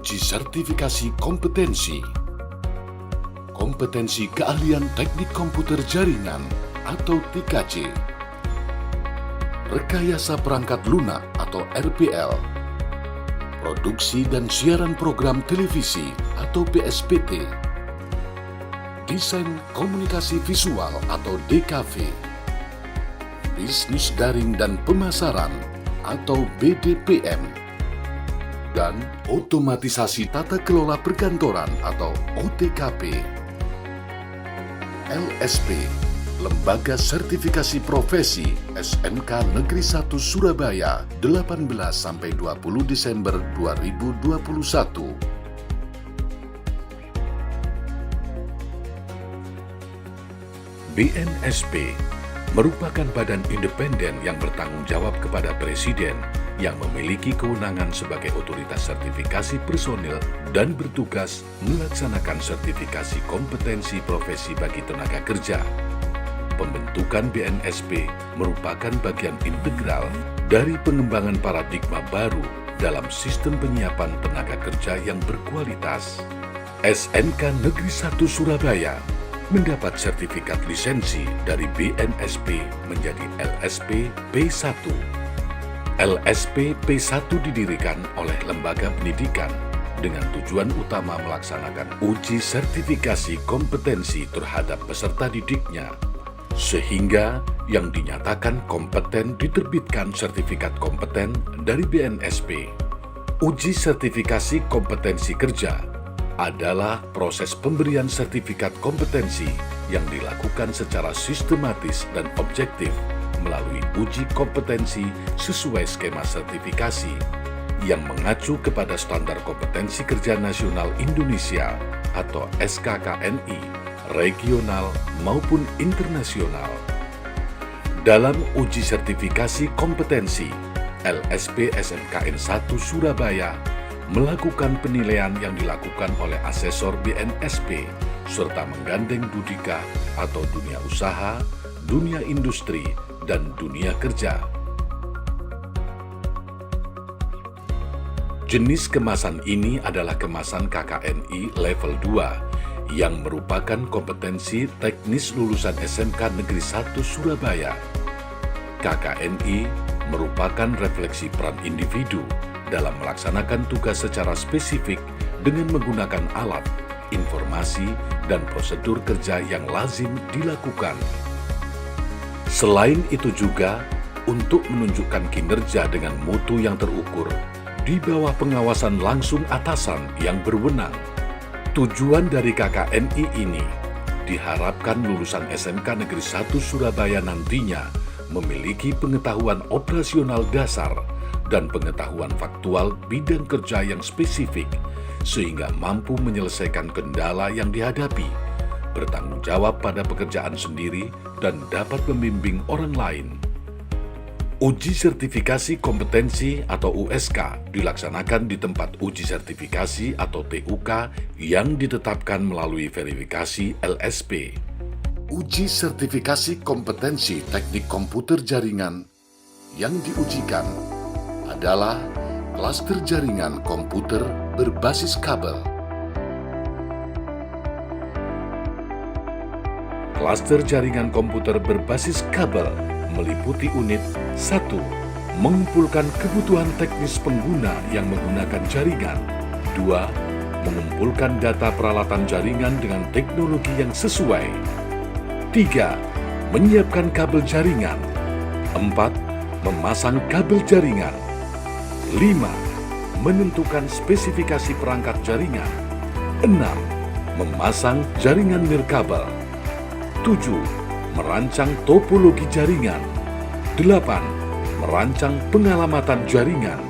Uji sertifikasi kompetensi. Kompetensi keahlian teknik komputer jaringan atau TKJ. Rekayasa perangkat lunak atau RPL. Produksi dan siaran program televisi atau PSPT. Desain komunikasi visual atau DKV. Bisnis daring dan pemasaran atau BDPM. Dan otomatisasi tata kelola perkantoran atau OTKP. LSP, Lembaga Sertifikasi Profesi SMK Negeri 1 Surabaya, 18-20 Desember 2021. BNSP merupakan badan independen yang bertanggung jawab kepada Presiden yang memiliki kewenangan sebagai otoritas sertifikasi personil dan bertugas melaksanakan sertifikasi kompetensi profesi bagi tenaga kerja. Pembentukan BNSP merupakan bagian integral dari pengembangan paradigma baru dalam sistem penyiapan tenaga kerja yang berkualitas. SMK Negeri 1 Surabaya mendapat sertifikat lisensi dari BNSP menjadi LSP P1. LSP P1 didirikan oleh lembaga pendidikan dengan tujuan utama melaksanakan uji sertifikasi kompetensi terhadap peserta didiknya, sehingga yang dinyatakan kompeten diterbitkan sertifikat kompeten dari BNSP. Uji sertifikasi kompetensi kerja adalah proses pemberian sertifikat kompetensi yang dilakukan secara sistematis dan objektif melalui uji kompetensi sesuai skema sertifikasi yang mengacu kepada Standar Kompetensi Kerja Nasional Indonesia atau SKKNI, regional maupun internasional. Dalam uji sertifikasi kompetensi, LSP SMKN 1 Surabaya melakukan penilaian yang dilakukan oleh asesor BNSP serta menggandeng Dudika atau dunia usaha, dunia industri, dan dunia kerja. Jenis kemasan ini adalah kemasan KKNI level 2 yang merupakan kompetensi teknis lulusan SMK Negeri 1 Surabaya. KKNI merupakan refleksi peran individu dalam melaksanakan tugas secara spesifik dengan menggunakan alat, informasi, dan prosedur kerja yang lazim dilakukan. Selain itu juga, untuk menunjukkan kinerja dengan mutu yang terukur, di bawah pengawasan langsung atasan yang berwenang. Tujuan dari KKNI ini, diharapkan lulusan SMK Negeri 1 Surabaya nantinya memiliki pengetahuan operasional dasar dan pengetahuan faktual bidang kerja yang spesifik, sehingga mampu menyelesaikan kendala yang dihadapi, bertanggung jawab pada pekerjaan sendiri, dan dapat membimbing orang lain. Uji sertifikasi kompetensi atau USK dilaksanakan di tempat uji sertifikasi atau TUK yang ditetapkan melalui verifikasi LSP. Uji sertifikasi kompetensi teknik komputer jaringan yang diujikan adalah klaster jaringan komputer berbasis kabel. Klaster jaringan komputer berbasis kabel meliputi unit 1. Mengumpulkan kebutuhan teknis pengguna yang menggunakan jaringan. 2. Mengumpulkan data peralatan jaringan dengan teknologi yang sesuai. 3. Menyiapkan kabel jaringan. 4. Memasang kabel jaringan. 5. Menentukan spesifikasi perangkat jaringan. 6. Memasang jaringan nirkabel. 7. Merancang topologi jaringan. 8. Merancang pengalamatan jaringan.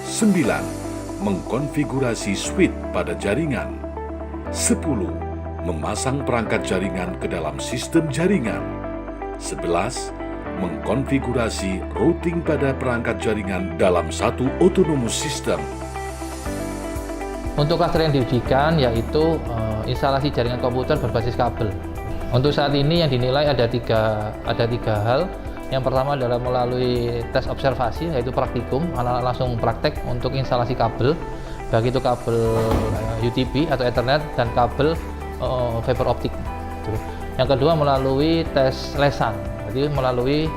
9. Mengkonfigurasi switch pada jaringan. 10. Memasang perangkat jaringan ke dalam sistem jaringan. 11. Mengkonfigurasi routing pada perangkat jaringan dalam satu autonomous system. Untuk klaster yang diujikan yaitu instalasi jaringan komputer berbasis kabel. Untuk saat ini yang dinilai ada tiga hal. Yang pertama adalah melalui tes observasi, yaitu praktikum, anak-anak langsung praktek untuk instalasi kabel. baik itu kabel UTB atau Ethernet dan kabel fiber optik. Gitu. Yang kedua melalui tes lesan, jadi melalui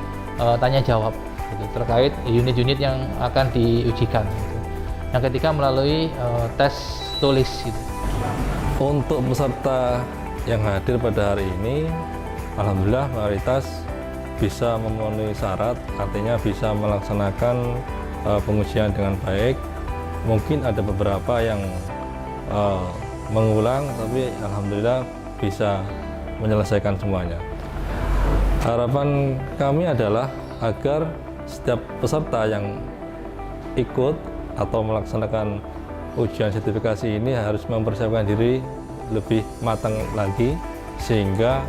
tanya jawab gitu, terkait unit-unit yang akan diujikan. Gitu. Yang ketiga melalui tes tulis. Gitu. Untuk peserta yang hadir pada hari ini, alhamdulillah mayoritas bisa memenuhi syarat, artinya bisa melaksanakan pengujian dengan baik. Mungkin ada beberapa yang mengulang, tapi alhamdulillah bisa menyelesaikan semuanya. Harapan kami adalah agar setiap peserta yang ikut atau melaksanakan ujian sertifikasi ini harus mempersiapkan diri lebih matang lagi, sehingga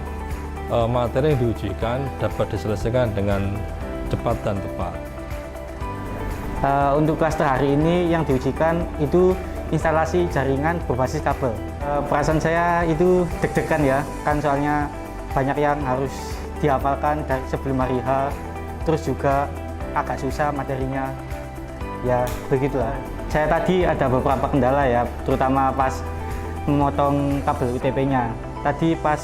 materi yang diujikan dapat diselesaikan dengan cepat dan tepat. Untuk klaster hari ini yang diujikan itu instalasi jaringan berbasis kabel. Perasaan saya itu deg-degan ya, kan soalnya banyak yang harus dihafalkan dari sebelum hari H, terus juga agak susah materinya. Ya begitulah. Saya tadi ada beberapa kendala ya, terutama pas memotong kabel UTP-nya. Tadi pas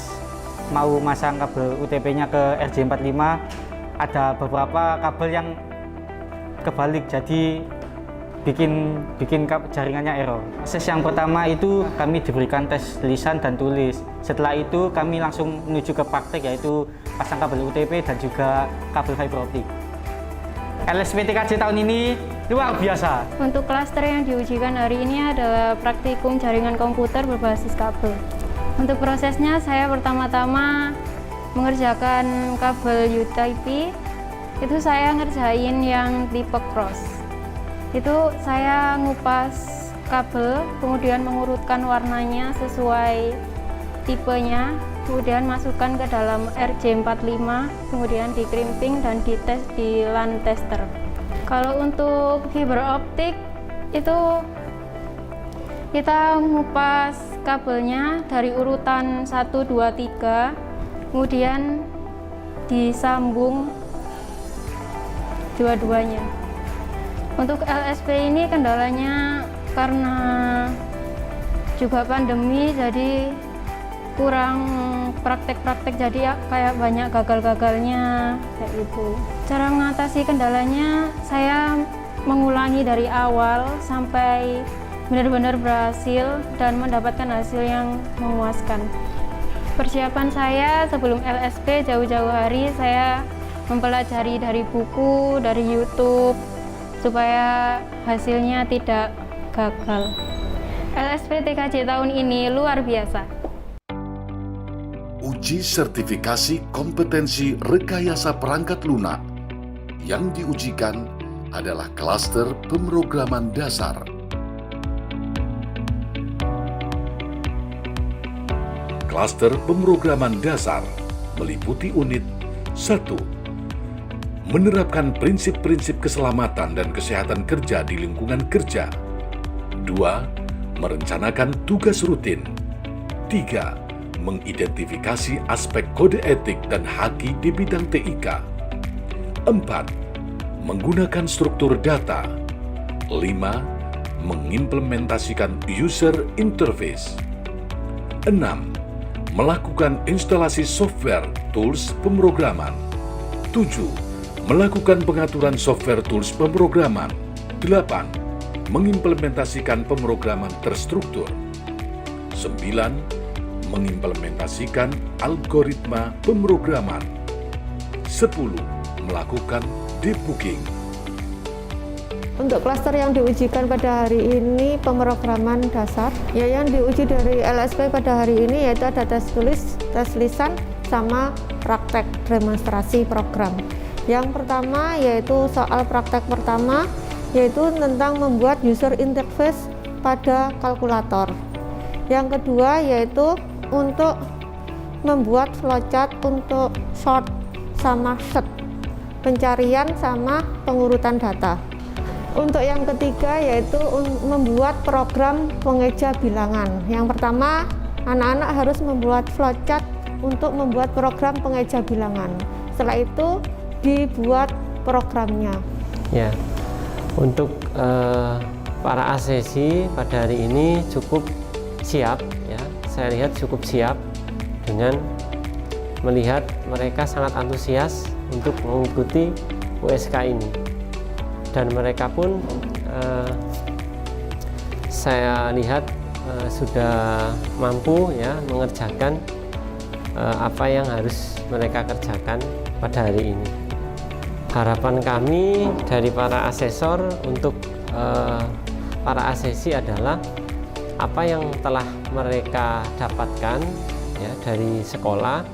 mau masang kabel UTP-nya ke RJ45, ada beberapa kabel yang kebalik, jadi bikin jaringannya error. Proses yang pertama itu kami diberikan tes lisan dan tulis. Setelah itu kami langsung menuju ke praktek, yaitu pasang kabel UTP dan juga kabel fiber optik. LSP TKJ tahun ini luar biasa. Untuk klaster yang diujikan hari ini adalah praktikum jaringan komputer berbasis kabel. Untuk prosesnya saya pertama-tama mengerjakan kabel UTP. Itu saya ngerjain yang tipe cross. Itu saya ngupas kabel, kemudian mengurutkan warnanya sesuai tipenya, kemudian masukkan ke dalam RJ45, kemudian di crimping dan dites di LAN tester. Kalau untuk fiber optik itu kita ngupas kabelnya dari urutan 1, 2, 3, kemudian disambung dua-duanya. Untuk LSP ini kendalanya karena juga pandemi, jadi kurang praktek-praktek, jadi kayak banyak gagal-gagalnya kayak gitu. Cara mengatasi kendalanya, saya mengulangi dari awal sampai benar-benar berhasil dan mendapatkan hasil yang memuaskan. Persiapan saya sebelum LSP jauh-jauh hari saya mempelajari dari buku, dari YouTube, supaya hasilnya tidak gagal. LSP TKJ tahun ini luar biasa. Uji sertifikasi kompetensi rekayasa perangkat lunak yang diujikan adalah klaster pemrograman dasar. Klaster pemrograman dasar meliputi unit 1. Menerapkan prinsip-prinsip keselamatan dan kesehatan kerja di lingkungan kerja. 2. Merencanakan tugas rutin. 3. Mengidentifikasi aspek kode etik dan haki di bidang TIK. 4. Menggunakan struktur data. 5. Mengimplementasikan user interface. 6. Melakukan instalasi software tools pemrograman. 7. Melakukan pengaturan software tools pemrograman. 8. Mengimplementasikan pemrograman terstruktur. 9. Mengimplementasikan algoritma pemrograman. 10. Melakukan debugging. Untuk klaster yang diujikan pada hari ini pemrograman dasar, ya yang diuji dari LSP pada hari ini yaitu ada tes tulis, tes lisan, sama praktek demonstrasi program. Yang pertama yaitu soal praktek pertama, yaitu tentang membuat user interface pada kalkulator. Yang kedua yaitu untuk membuat flowchart untuk sort sama set, pencarian sama pengurutan data. Untuk yang ketiga yaitu membuat program pengeja bilangan. Yang pertama, anak-anak harus membuat flowchart untuk membuat program pengeja bilangan. Setelah itu dibuat programnya. Ya, untuk para asesi pada hari ini cukup siap ya. Saya lihat cukup siap dengan melihat mereka sangat antusias untuk mengikuti USK ini, dan mereka pun saya lihat sudah mampu ya mengerjakan apa yang harus mereka kerjakan pada hari ini. Harapan kami dari para asesor untuk para asesi adalah apa yang telah mereka dapatkan ya dari sekolah,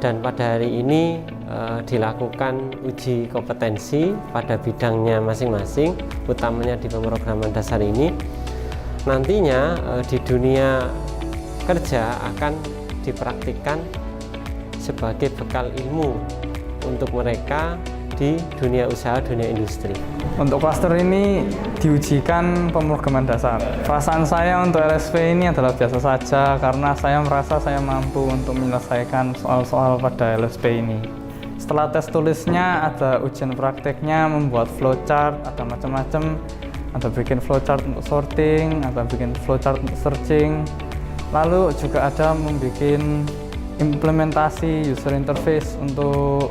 dan pada hari ini dilakukan uji kompetensi pada bidangnya masing-masing, utamanya di pemrograman dasar ini. Nantinya di dunia kerja akan dipraktikkan sebagai bekal ilmu untuk mereka di dunia usaha, dunia industri. Untuk klaster ini diujikan pemrograman dasar. Perasaan saya untuk LSP ini adalah biasa saja karena saya merasa saya mampu untuk menyelesaikan soal-soal pada LSP ini. Setelah tes tulisnya, ada ujian prakteknya, membuat flowchart, ada macam-macam. Ada bikin flowchart untuk sorting, ada bikin flowchart untuk searching. Lalu juga ada membuat implementasi user interface untuk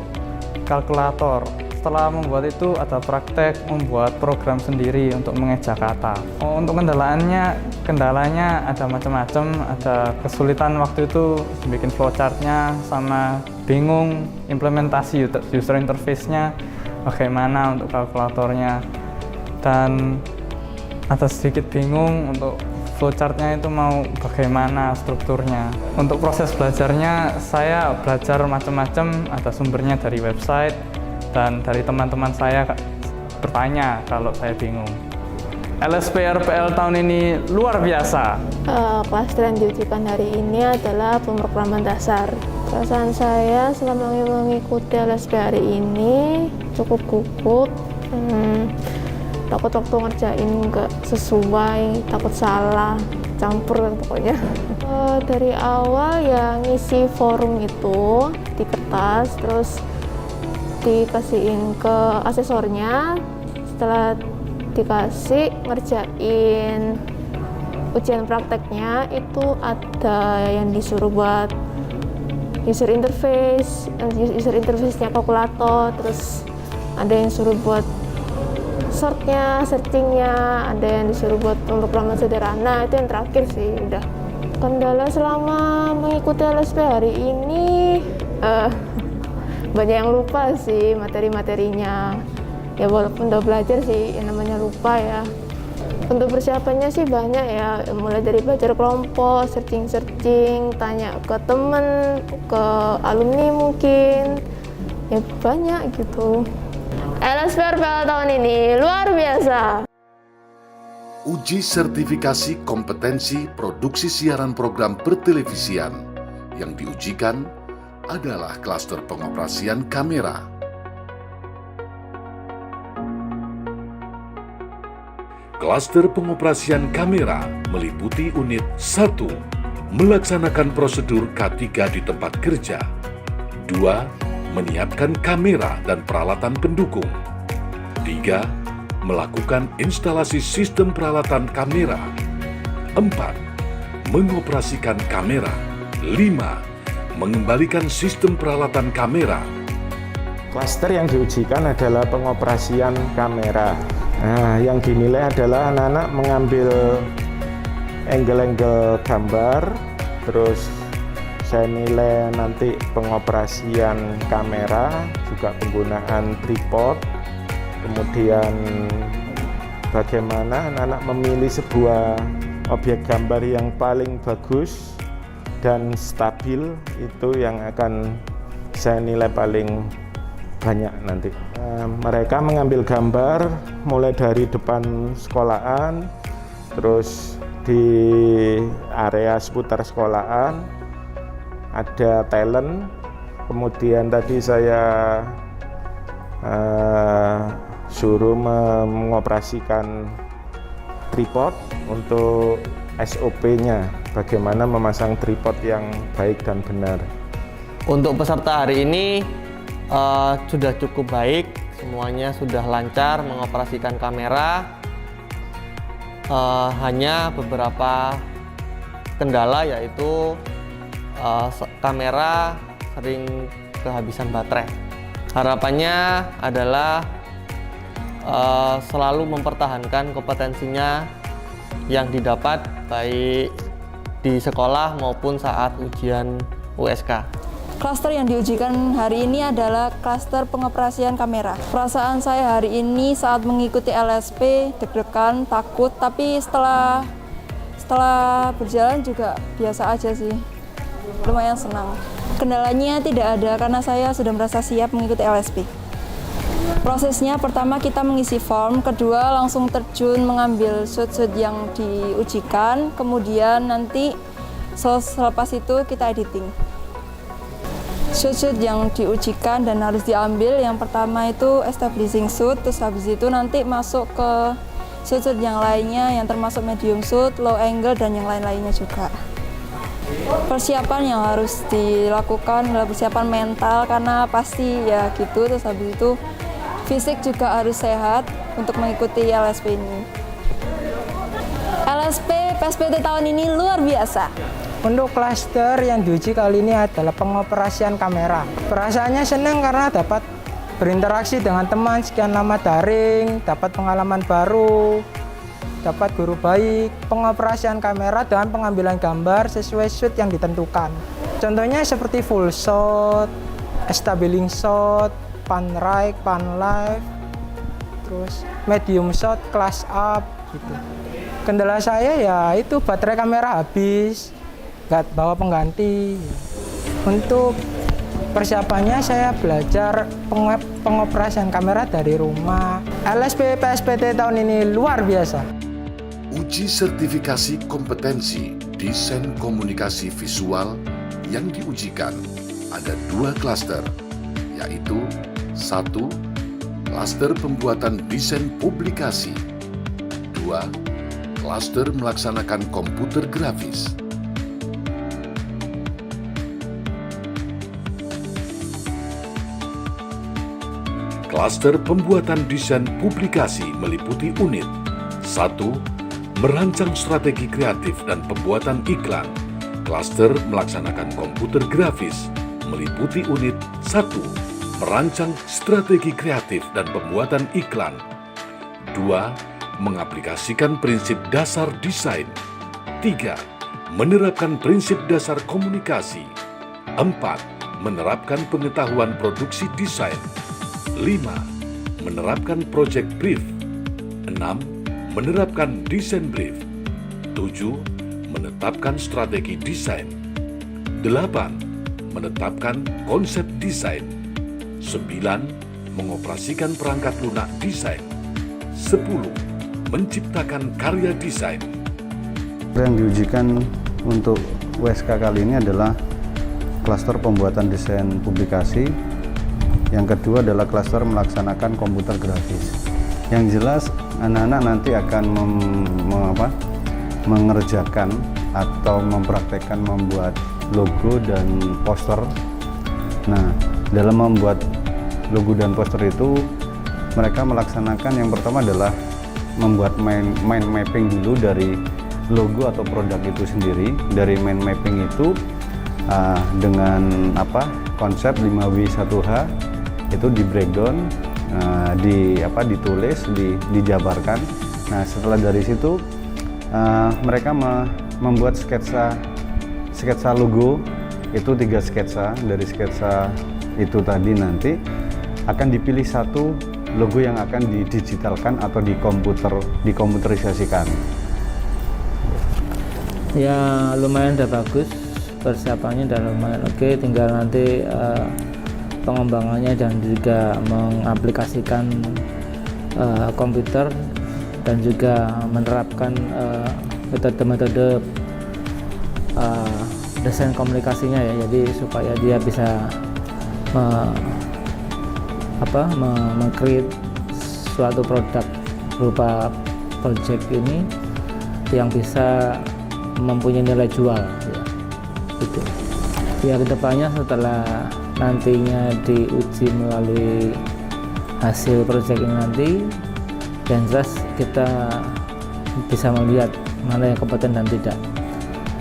kalkulator. Setelah membuat itu ada praktek membuat program sendiri untuk mengeja kata. Untuk kendalanya ada macam-macam. Ada kesulitan waktu itu bikin flowchartnya, sama bingung implementasi user interface-nya bagaimana untuk kalkulatornya, dan ada sedikit bingung untuk flowchartnya itu mau bagaimana strukturnya. Untuk proses belajarnya saya belajar macam-macam, ada sumbernya dari website dan dari teman-teman saya bertanya kalau saya bingung. LSP RPL tahun ini luar biasa. Klaster yang diujikan hari ini adalah pemrograman dasar. Perasaan saya selama mengikuti LSP hari ini cukup gugup. Takut waktu ngerjain nggak sesuai, takut salah, campur pokoknya. Dari awal ya ngisi forum itu di kertas, terus dikasihin ke asesornya. Setelah dikasih ngerjain ujian prakteknya, itu ada yang disuruh buat user interface-nya kalkulator, terus ada yang suruh buat sortnya, searchingnya, ada yang disuruh buat pemrograman sederhana. Itu yang terakhir sih udah. Kendala selama mengikuti LSP hari ini banyak yang lupa sih materi-materinya. Ya walaupun udah belajar sih, yang namanya lupa ya. Untuk persiapannya sih banyak ya, mulai dari belajar kelompok, searching, tanya ke temen, ke alumni mungkin, ya banyak gitu. LSP RPL tahun ini luar biasa. Uji sertifikasi kompetensi produksi siaran program pertelevisian yang diujikan adalah klaster pengoperasian kamera. Klaster pengoperasian kamera meliputi unit 1. Melaksanakan prosedur K3 di tempat kerja. 2. Menyiapkan kamera dan peralatan pendukung. 3. Melakukan instalasi sistem peralatan kamera. 4. Mengoperasikan kamera. 5. Mengembalikan sistem peralatan kamera. Klaster yang diujikan adalah pengoperasian kamera. Nah, yang dinilai adalah anak-anak mengambil angle-angle gambar, terus saya nilai nanti pengoperasian kamera, juga penggunaan tripod, kemudian bagaimana anak-anak memilih sebuah objek gambar yang paling bagus dan stabil, itu yang akan saya nilai paling banyak nanti. Mereka mengambil gambar mulai dari depan sekolahan, terus di area seputar sekolahan, ada talent, kemudian tadi saya suruh mengoperasikan tripod untuk SOP-nya, bagaimana memasang tripod yang baik dan benar. Untuk peserta hari ini sudah cukup baik, semuanya sudah lancar mengoperasikan kamera. hanya beberapa kendala, yaitu kamera sering kehabisan baterai. Harapannya adalah selalu mempertahankan kompetensinya yang didapat baik di sekolah maupun saat ujian USK. Klaster yang diujikan hari ini adalah klaster pengoperasian kamera. Perasaan saya hari ini saat mengikuti LSP deg-degan, takut, tapi setelah berjalan juga biasa aja sih. Lumayan senang. Kendalanya tidak ada karena saya sudah merasa siap mengikuti LSP. Prosesnya pertama kita mengisi form, kedua langsung terjun mengambil shoot-shoot yang diujikan, kemudian nanti selepas itu kita editing. Shoot-shoot yang diujikan dan harus diambil, yang pertama itu establishing shoot, terus habis itu nanti masuk ke shoot-shoot yang lainnya yang termasuk medium shoot, low angle, dan yang lain-lainnya juga. Persiapan yang harus dilakukan adalah persiapan mental karena pasti ya gitu, terus habis itu fisik juga harus sehat untuk mengikuti LSP ini. LSP PSBT tahun ini luar biasa. Untuk klaster yang diuji kali ini adalah pengoperasian kamera. Perasaannya senang karena dapat berinteraksi dengan teman sekian lama daring, dapat pengalaman baru, dapat guru baik, pengoperasian kamera dengan pengambilan gambar sesuai shoot yang ditentukan. Contohnya seperti full shot, establishing shot, pan right, pan left, terus medium shot, class up gitu. Kendala saya ya itu baterai kamera habis, nggak bawa pengganti. Untuk persiapannya saya belajar pengoperasian kamera dari rumah. LSP PSBT tahun ini luar biasa. Uji sertifikasi kompetensi desain komunikasi visual yang diujikan ada 2 klaster, yaitu 1. Klaster pembuatan desain publikasi. 2. Klaster melaksanakan komputer grafis. Klaster pembuatan desain publikasi meliputi unit 1. Merancang strategi kreatif dan pembuatan iklan. Klaster melaksanakan komputer grafis meliputi unit 1. Merancang strategi kreatif dan pembuatan iklan. 2. Mengaplikasikan prinsip dasar desain. 3. Menerapkan prinsip dasar komunikasi. 4. Menerapkan pengetahuan produksi desain. 5. Menerapkan project brief. 6. Menerapkan desain brief. 7. Menetapkan strategi desain. 8. Menetapkan konsep desain. 9. Mengoperasikan perangkat lunak desain. 10. Menciptakan karya desain. Yang diujikan untuk USK kali ini adalah klaster pembuatan desain publikasi. Yang kedua adalah klaster melaksanakan komputer grafis. Yang jelas anak-anak nanti akan mengerjakan atau mempraktekkan membuat logo dan poster. Nah, dalam membuat logo dan poster itu mereka melaksanakan yang pertama adalah membuat mind mapping dulu dari logo atau produk itu sendiri. Dari mind mapping itu dengan konsep 5W1H itu di breakdown, ditulis, dijabarkan. Nah, setelah dari situ mereka membuat sketsa logo itu 3 sketsa. Dari sketsa itu tadi nanti akan dipilih satu logo yang akan didigitalkan atau dikomputerisasikan. Ya lumayan udah bagus, persiapannya udah lumayan oke, tinggal nanti pengembangannya dan juga mengaplikasikan komputer dan juga menerapkan metode-metode desain komunikasinya ya, jadi supaya dia bisa meng-create suatu produk berupa project ini yang bisa mempunyai nilai jual ya, gitu. Ya kedepannya setelah nantinya diuji melalui hasil project ini nanti, yang jelas kita bisa melihat mana yang kompeten dan tidak.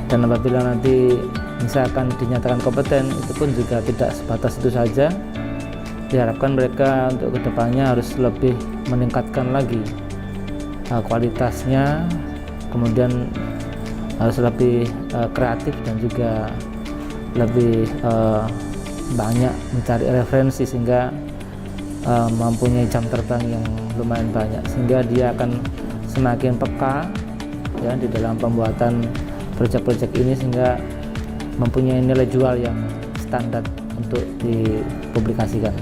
Dan apabila nanti misalkan dinyatakan kompeten, itu pun juga tidak sebatas itu saja. Diharapkan mereka untuk kedepannya harus lebih meningkatkan lagi kualitasnya, kemudian harus lebih kreatif dan juga lebih banyak mencari referensi sehingga mempunyai jam terbang yang lumayan banyak, sehingga dia akan semakin peka ya di dalam pembuatan proyek-proyek ini, sehingga mempunyai nilai jual yang standar untuk dipublikasikan.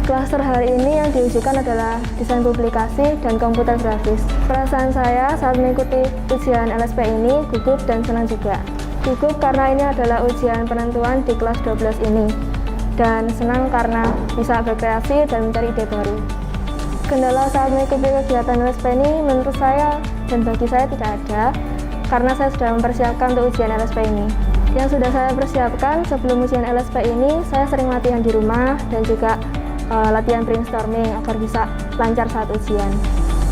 Klaster hari ini yang diujikan adalah desain publikasi dan komputer grafis. Perasaan saya saat mengikuti ujian LSP ini gugup dan senang juga. Gugup karena ini adalah ujian penentuan di kelas 12 ini, dan senang karena bisa berkreasi dan mencari ide baru. Kendala saat mengikuti kegiatan LSP ini menurut saya dan bagi saya tidak ada, karena saya sudah mempersiapkan untuk ujian LSP ini. Yang sudah saya persiapkan sebelum ujian LSP ini, saya sering latihan di rumah dan juga latihan brainstorming agar bisa lancar saat ujian.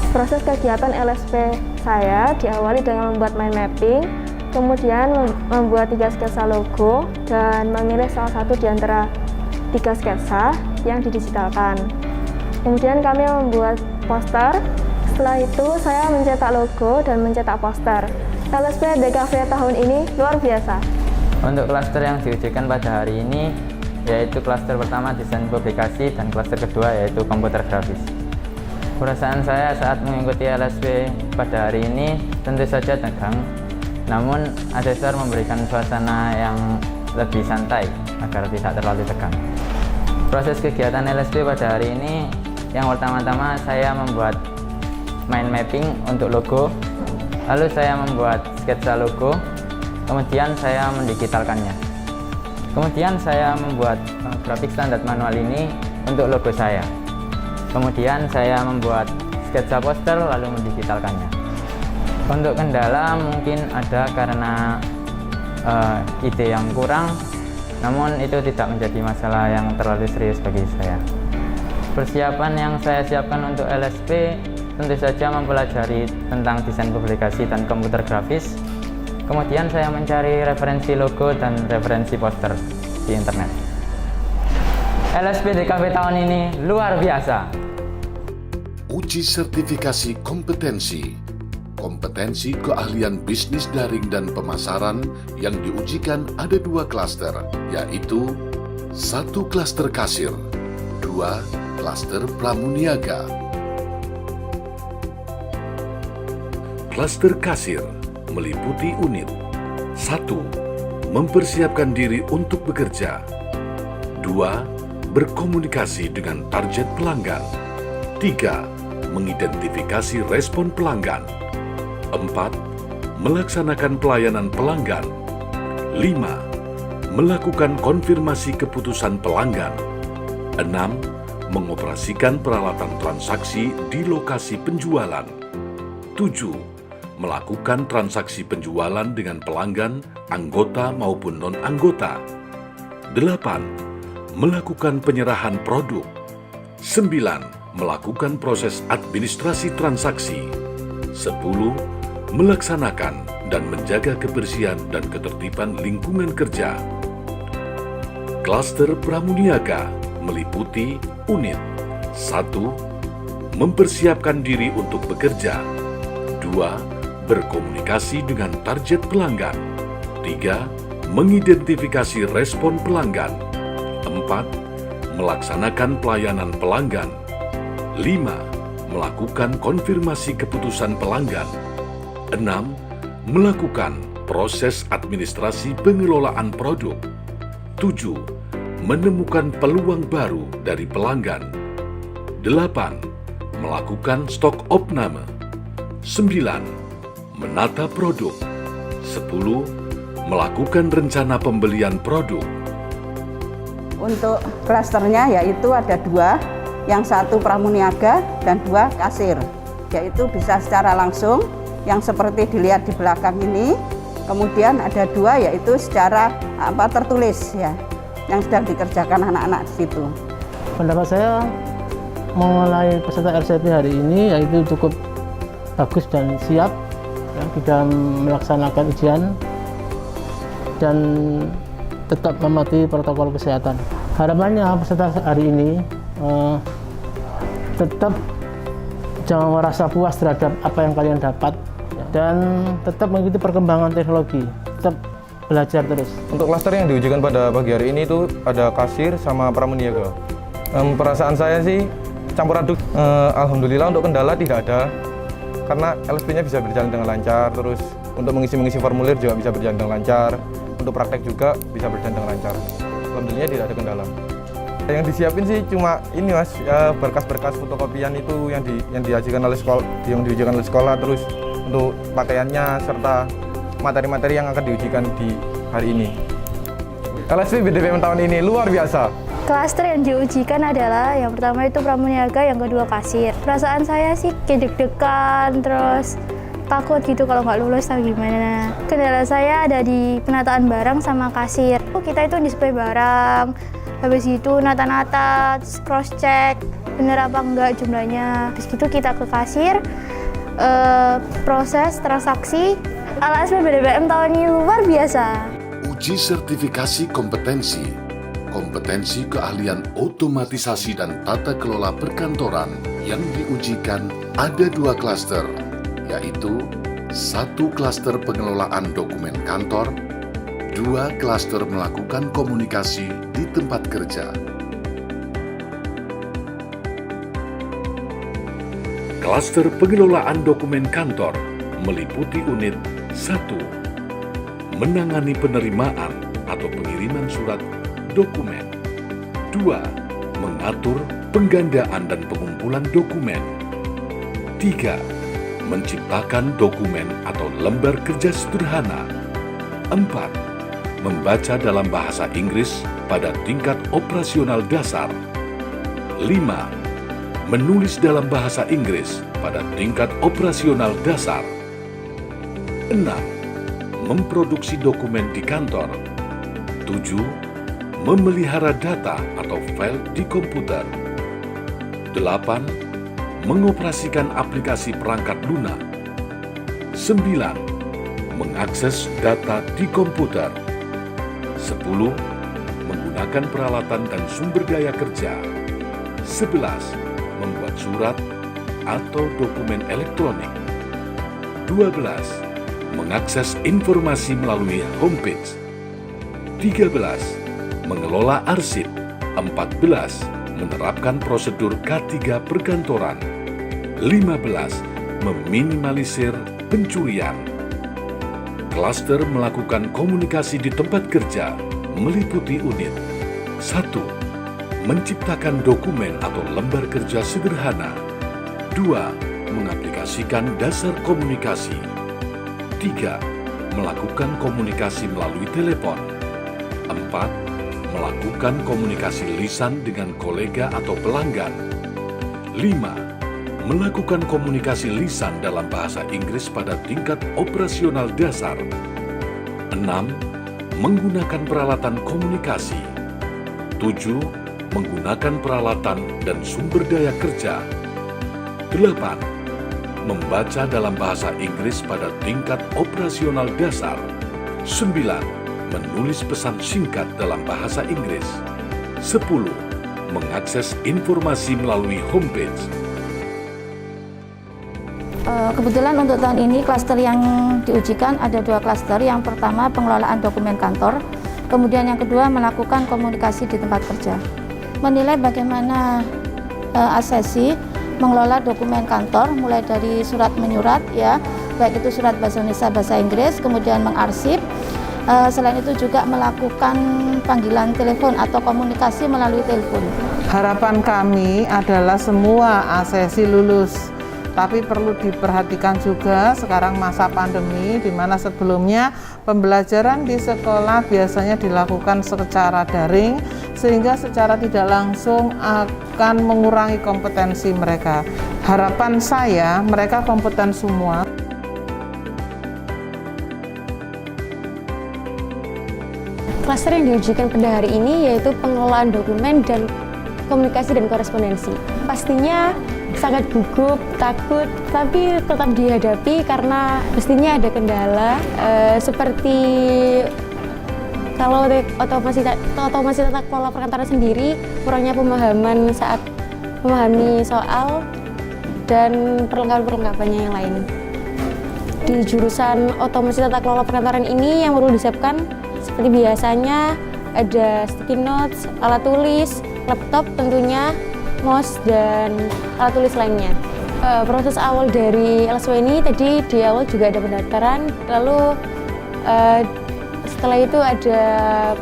Proses kegiatan LSP saya diawali dengan membuat mind mapping, kemudian membuat 3 sketsa logo dan memilih salah satu di antara 3 sketsa yang didigitalkan. Kemudian kami membuat poster. Setelah itu saya mencetak logo dan mencetak poster. LSP DKV tahun ini luar biasa. Untuk klaster yang diujikan pada hari ini yaitu klaster pertama desain publikasi dan klaster kedua yaitu komputer grafis. Perasaan saya saat mengikuti LSP pada hari ini tentu saja tegang, namun asesor memberikan suasana yang lebih santai agar tidak terlalu tegang. Proses kegiatan LSP pada hari ini, yang pertama-tama saya membuat mind mapping untuk logo, lalu saya membuat sketsa logo, kemudian saya mendigitalkannya. Kemudian saya membuat grafik standar manual ini untuk logo saya. Kemudian saya membuat sketsa poster lalu mendigitalkannya. Untuk kendala mungkin ada karena ide yang kurang, namun itu tidak menjadi masalah yang terlalu serius bagi saya. Persiapan yang saya siapkan untuk LSP tentu saja mempelajari tentang desain publikasi dan komputer grafis. Kemudian saya mencari referensi logo dan referensi poster di internet. LSP DKV tahun ini luar biasa. Uji sertifikasi kompetensi. Kompetensi keahlian bisnis daring dan pemasaran yang diujikan ada 2 klaster, yaitu 1 klaster kasir, 2 klaster pramuniaga. Klaster kasir meliputi unit 1. Mempersiapkan diri untuk bekerja. 2. Berkomunikasi dengan target pelanggan. 3. Mengidentifikasi respon pelanggan. 4. Melaksanakan pelayanan pelanggan. 5. Melakukan konfirmasi keputusan pelanggan. 6. Mengoperasikan peralatan transaksi di lokasi penjualan. 7. Melakukan transaksi penjualan dengan pelanggan, anggota maupun non-anggota. 8. Melakukan penyerahan produk. 9. Melakukan proses administrasi transaksi. 10. Melaksanakan dan menjaga kebersihan dan ketertiban lingkungan kerja. Klaster pramuniaga meliputi unit 1. Mempersiapkan diri untuk bekerja. 2. Berkomunikasi dengan target pelanggan. 3. Mengidentifikasi respon pelanggan. 4. Melaksanakan pelayanan pelanggan. 5. Melakukan konfirmasi keputusan pelanggan. 6. Melakukan proses administrasi pengelolaan produk. 7. Menemukan peluang baru dari pelanggan. 8. Melakukan stok opname. 9. Menata produk. 10. Melakukan rencana pembelian produk. Untuk klasternya yaitu ada 2, yang 1 pramuniaga dan 2 kasir, yaitu bisa secara langsung yang seperti dilihat di belakang ini. Kemudian ada 2 yaitu secara tertulis ya, yang sedang dikerjakan anak-anak di situ. Pendapat saya mengenai peserta LSP hari ini yaitu cukup bagus dan siap ya, di dalam melaksanakan ujian dan tetap mematuhi protokol kesehatan. Harapannya peserta hari ini tetap jangan merasa puas terhadap apa yang kalian dapat dan tetap mengikuti perkembangan teknologi, tetap belajar terus. Untuk klaster yang diujikan pada pagi hari ini itu ada kasir sama pramuniaga. Perasaan saya sih campur aduk. Alhamdulillah untuk kendala tidak ada karena LSP-nya bisa berjalan dengan lancar, terus untuk mengisi formulir juga bisa berjalan dengan lancar, untuk praktek juga bisa berjalan dengan lancar. Alhamdulillah tidak ada kendala. Yang disiapin sih cuma ini mas, berkas-berkas fotokopian itu yang diajukan oleh sekolah, terus untuk pakaiannya serta materi-materi yang akan diujikan di hari ini. LSP BDPM tahun ini luar biasa. Klaster yang diujikan adalah yang pertama itu pramuniaga, yang kedua kasir. Perasaan saya sih kayak deg-degan, terus takut gitu kalau nggak lulus atau gimana. Kendala saya ada di penataan barang sama kasir. Kita itu display barang, habis itu nata-nata, cross check bener apa enggak jumlahnya. Habis itu kita ke kasir, proses transaksi. LSP BDPM tahun ini luar biasa. Uji sertifikasi kompetensi keahlian otomatisasi dan tata kelola perkantoran yang diujikan ada 2 klaster, yaitu 1 klaster pengelolaan dokumen kantor, 2 klaster melakukan komunikasi di tempat kerja. Klaster pengelolaan dokumen kantor meliputi unit 1. Menangani penerimaan atau pengiriman surat dokumen. 2. Mengatur penggandaan dan pengumpulan dokumen. 3. Menciptakan dokumen atau lembar kerja sederhana. 4. Membaca dalam bahasa Inggris pada tingkat operasional dasar. 5. Menulis dalam bahasa Inggris pada tingkat operasional dasar. 6. Memproduksi dokumen di kantor. 7. Memelihara data atau file di komputer. 8. Mengoperasikan aplikasi perangkat lunak. 9. Mengakses data di komputer. 10. Menggunakan peralatan dan sumber daya kerja. 11. Membuat surat atau dokumen elektronik. 12. Mengakses informasi melalui homepage. 13. Mengelola arsip. 14. Menerapkan prosedur K3 perkantoran. 15. Meminimalisir pencurian. Klaster melakukan komunikasi di tempat kerja meliputi unit 1. Menciptakan dokumen atau lembar kerja sederhana. 2. Mengaplikasikan dasar komunikasi. 3. Melakukan komunikasi melalui telepon. 4. Melakukan komunikasi lisan dengan kolega atau pelanggan. 5. Melakukan komunikasi lisan dalam bahasa Inggris pada tingkat operasional dasar. 6. Menggunakan peralatan komunikasi. 7. Menggunakan peralatan dan sumber daya kerja. 8. Membaca dalam bahasa Inggris pada tingkat operasional dasar. 9. Menulis pesan singkat dalam bahasa Inggris. 10. Mengakses informasi melalui homepage. Kebetulan untuk tahun ini klaster yang diujikan ada 2 klaster. Yang pertama pengelolaan dokumen kantor, kemudian yang kedua melakukan komunikasi di tempat kerja. Menilai bagaimana asesi mengelola dokumen kantor mulai dari surat menyurat ya, baik itu surat bahasa Indonesia bahasa Inggris, kemudian mengarsip. Selain itu juga melakukan panggilan telepon atau komunikasi melalui telepon. Harapan kami adalah semua asesi lulus, tapi perlu diperhatikan juga sekarang masa pandemi di mana sebelumnya pembelajaran di sekolah biasanya dilakukan secara daring sehingga secara tidak langsung akan mengurangi kompetensi mereka. Harapan saya mereka kompeten semua. Klaster yang diujikan pada hari ini yaitu pengelolaan dokumen dan komunikasi dan korespondensi. Pastinya sangat gugup, takut, tapi tetap dihadapi karena pastinya ada kendala seperti kalau otomasi tata kelola perkantoran sendiri, kurangnya pemahaman saat memahami soal dan perlengkapan-perlengkapannya yang lain. Di jurusan otomasi tata kelola perkantoran ini yang perlu disiapkan seperti biasanya ada sticky notes, alat tulis, laptop tentunya, mouse, dan alat tulis lainnya. Proses awal dari LSW ini tadi di awal juga ada pendaftaran, lalu setelah itu ada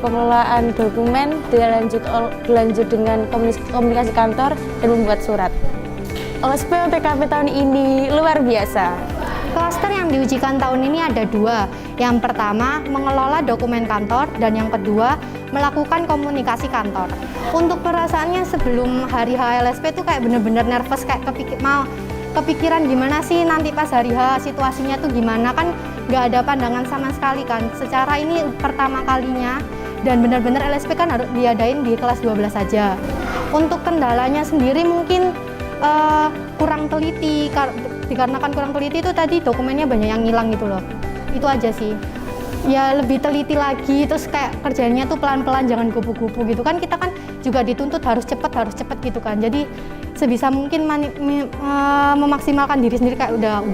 pengelolaan dokumen, dilanjut dengan komunikasi kantor dan membuat surat. LSP OTKP tahun ini luar biasa. Klaster yang diujikan tahun ini ada 2. Yang pertama, mengelola dokumen kantor, dan yang kedua, melakukan komunikasi kantor. Untuk perasaannya sebelum hari H LSP itu kayak bener-bener nervous, kayak kepikiran gimana sih nanti pas hari H situasinya tuh gimana, kan nggak ada pandangan sama sekali kan. Secara ini pertama kalinya, dan benar-benar LSP kan harus diadain di kelas 12 saja. Untuk kendalanya sendiri mungkin kurang teliti, dikarenakan kurang teliti itu tadi dokumennya banyak yang hilang gitu loh. Itu aja sih. Ya lebih teliti lagi, terus kayak kerjanya tuh pelan-pelan, jangan kupu-kupu gitu kan. Kita kan juga dituntut harus cepet gitu kan. Jadi sebisa mungkin memaksimalkan diri sendiri kayak udah.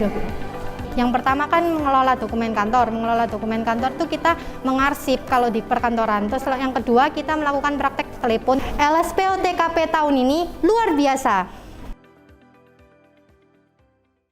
Yang pertama kan mengelola dokumen kantor. Mengelola dokumen kantor tuh kita mengarsip kalau di perkantoran. Terus yang kedua kita melakukan praktek telepon. LSP OTKP tahun ini luar biasa.